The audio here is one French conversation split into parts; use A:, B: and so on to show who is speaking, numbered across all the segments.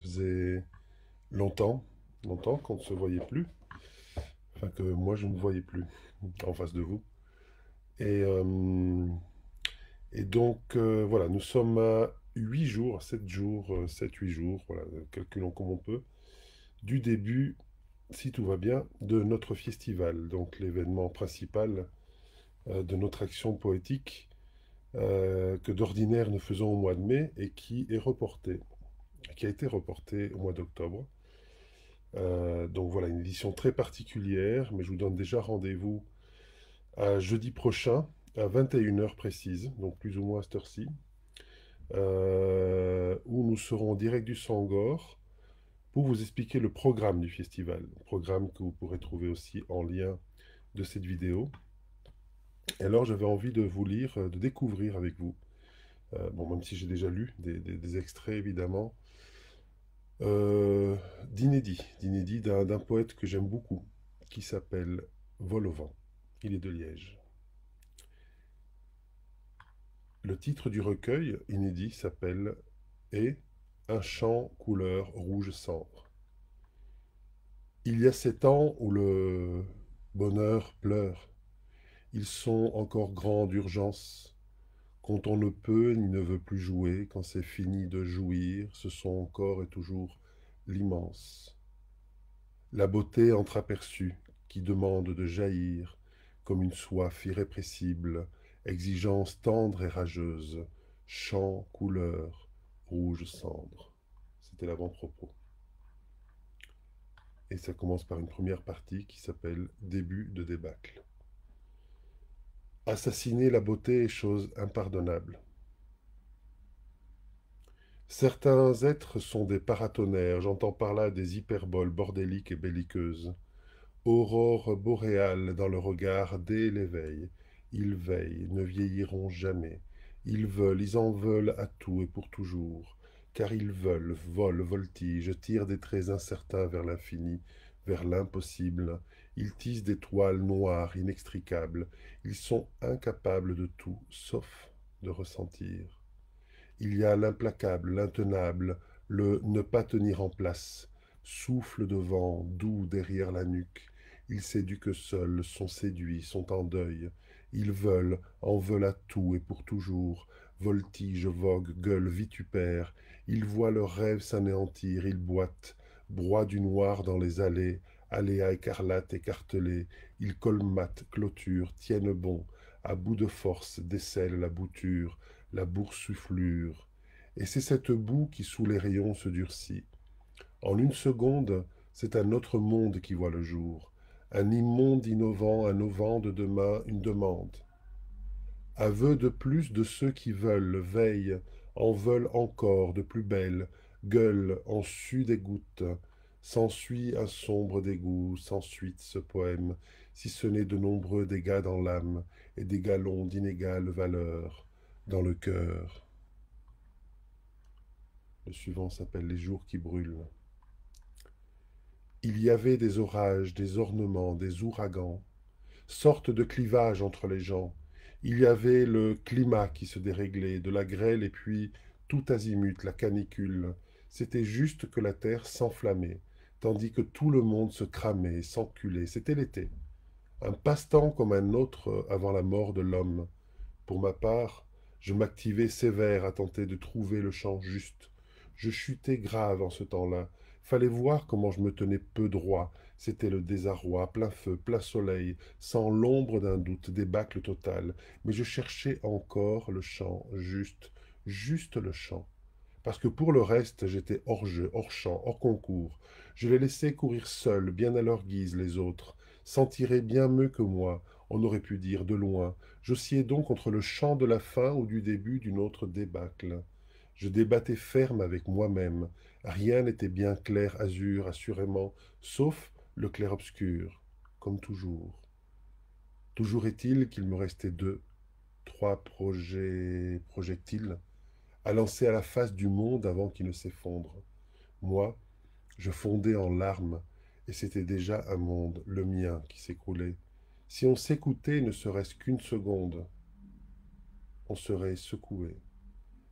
A: Faisait longtemps, longtemps qu'on ne se voyait plus, enfin que moi je ne voyais plus en face de vous. Et, euh, et donc voilà, nous sommes à 8 jours, 7 jours, 7, 8 jours, voilà, calculons comme on peut, du début, si tout va bien, de notre festival, donc l'événement principal de notre action poétique que d'ordinaire nous faisons au mois de mai et qui est reporté, qui a été reporté au mois d'octobre. Donc voilà, une édition très particulière, mais je vous donne déjà rendez-vous à jeudi prochain à 21 heures précise, donc plus ou moins à cette heure-ci, où nous serons en direct du Sangor pour vous expliquer le programme du festival, programme que vous pourrez trouver aussi en lien de cette vidéo. Et alors j'avais envie de vous lire, de découvrir avec vous, bon même si j'ai déjà lu des extraits évidemment, euh, d'inédit d'un poète que j'aime beaucoup, qui s'appelle Vol au vent. Il est de Liège. Le titre du recueil inédit s'appelle Et un chant couleur rouge cendre. Il y a 7 ans où le bonheur pleure. Ils sont encore grands d'urgence. Quand on ne peut ni ne veut plus jouer, quand c'est fini de jouir, ce sont encore et toujours l'immense. La beauté entreaperçue qui demande de jaillir comme une soif irrépressible, exigence tendre et rageuse, chant, couleur, rouge cendre. C'était l'avant-propos. Et ça commence par une première partie qui s'appelle Début de débâcle. Assassiner la beauté est chose impardonnable. Certains êtres sont des paratonnerres, j'entends par là des hyperboles bordéliques et belliqueuses. Aurore boréale dans le regard dès l'éveil. Ils veillent, ne vieilliront jamais. Ils veulent, ils en veulent à tout et pour toujours. Car ils veulent, volent, voltigent, tirent des traits incertains vers l'infini, vers l'impossible. Ils tissent des toiles noires, inextricables. Ils sont incapables de tout, sauf de ressentir. Il y a l'implacable, l'intenable, le ne pas tenir en place. Souffle de vent doux derrière la nuque. Ils s'éduquent seuls, sont séduits, sont en deuil. Ils veulent, en veulent à tout et pour toujours. Voltigent, voguent, gueulent, vitupèrent. Ils voient leurs rêves s'anéantir, ils boitent, broient du noir dans les allées, aléas écarlates écartelés. Ils colmatent, clôturent, tiennent bon. À bout de force, décèlent la bouture, la boursouflure. Et c'est cette boue qui, sous les rayons, se durcit. En une seconde, c'est un autre monde qui voit le jour. Un immonde innovant, un auvent de demain, une demande. Aveu de plus de ceux qui veulent, veillent, en veulent encore de plus belles, gueulent, en suent des gouttes. S'ensuit un sombre dégoût, s'ensuit ce poème, si ce n'est de nombreux dégâts dans l'âme et des galons d'inégale valeur dans le cœur. Le suivant s'appelle Les jours qui brûlent. Il y avait des orages, des ornements, des ouragans, sorte de clivage entre les gens. Il y avait le climat qui se déréglait, de la grêle et puis tout azimut, la canicule. C'était juste que la terre s'enflammait, tandis que tout le monde se cramait, s'enculait. C'était l'été. Un passe-temps comme un autre avant la mort de l'homme. Pour ma part, je m'activais sévère à tenter de trouver le champ juste. Je chutais grave en ce temps-là. Fallait voir comment je me tenais peu droit. C'était le désarroi, plein feu, plein soleil, sans l'ombre d'un doute, débâcle total. Mais je cherchais encore le champ juste, juste le champ. Parce que pour le reste, j'étais hors jeu, hors champ, hors concours. Je les laissais courir seuls, bien à leur guise, les autres. S'en tirer bien mieux que moi, on aurait pu dire, de loin. J'oscillais donc entre le champ de la fin ou du début d'une autre débâcle. Je débattais ferme avec moi-même. Rien n'était bien clair azur, assurément, sauf le clair-obscur, comme toujours. Toujours est-il qu'il me restait 2, 3 projectiles à lancer à la face du monde avant qu'il ne s'effondre. Moi, je fondais en larmes, et c'était déjà un monde, le mien, qui s'écroulait. Si on s'écoutait ne serait-ce qu'une seconde, on serait secoué.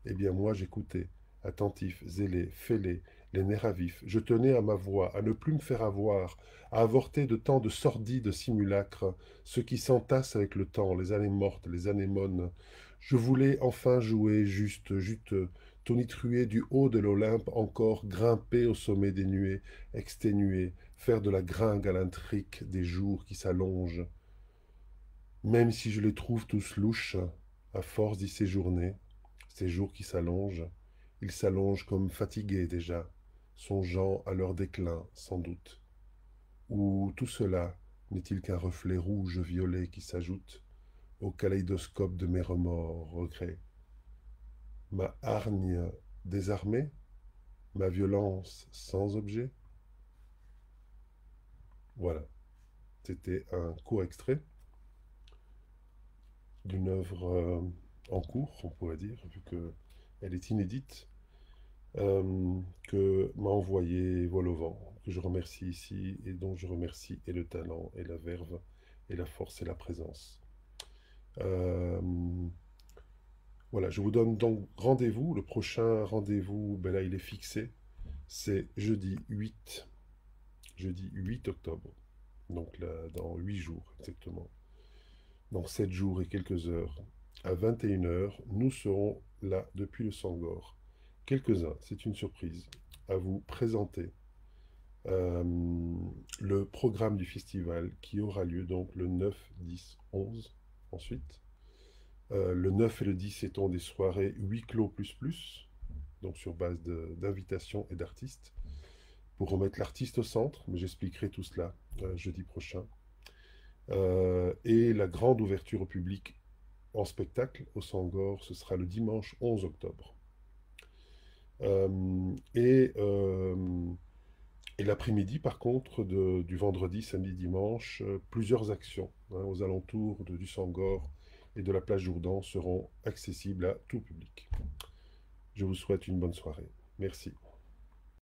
A: Eh bien moi j'écoutais, attentif, zélé, fêlé, les nerfs à vif. Je tenais à ma voix, à ne plus me faire avoir, à avorter de tant de sordides simulacres, ce qui s'entasse avec le temps, les années mortes, les anémones. Je voulais enfin jouer juste, juteux, tonitruer du haut de l'Olympe, encore grimper au sommet des nuées, exténué, faire de la gringue à l'intrique des jours qui s'allongent. Même si je les trouve tous louches, à force d'y séjourner, ces jours qui s'allongent, ils s'allongent comme fatigués déjà, songeant à leur déclin, sans doute. Ou tout cela n'est-il qu'un reflet rouge-violet qui s'ajoute au kaléidoscope de mes remords, regrets. Ma hargne désarmée, ma violence sans objet. Voilà, c'était un court extrait d'une œuvre en cours, on pourrait dire, vu qu'elle est inédite, que m'a envoyé Vol au vent, que je remercie ici et dont je remercie et le talent et la verve et la force et la présence. Euh, voilà, je vous donne donc rendez-vous. Le prochain rendez-vous, ben là, il est fixé. C'est jeudi 8 octobre. Donc là, dans 8 jours exactement. Dans 7 jours et quelques heures, à 21 heures, nous serons là depuis le Sangor. Quelques-uns, c'est une surprise, à vous présenter euh, le programme du festival qui aura lieu donc le 9, 10, 11 ensuite. Le 9 et le 10 étant des soirées huis clos plus, donc sur base d'invitations et d'artistes, pour remettre l'artiste au centre, mais j'expliquerai tout cela jeudi prochain. Et la grande ouverture au public en spectacle au Sangor, ce sera le dimanche 11 octobre. Et et l'après-midi, par contre, du vendredi, samedi, dimanche, plusieurs actions aux alentours du Sangor et de la plage Jourdan seront accessibles à tout public. Je vous souhaite une bonne soirée. Merci.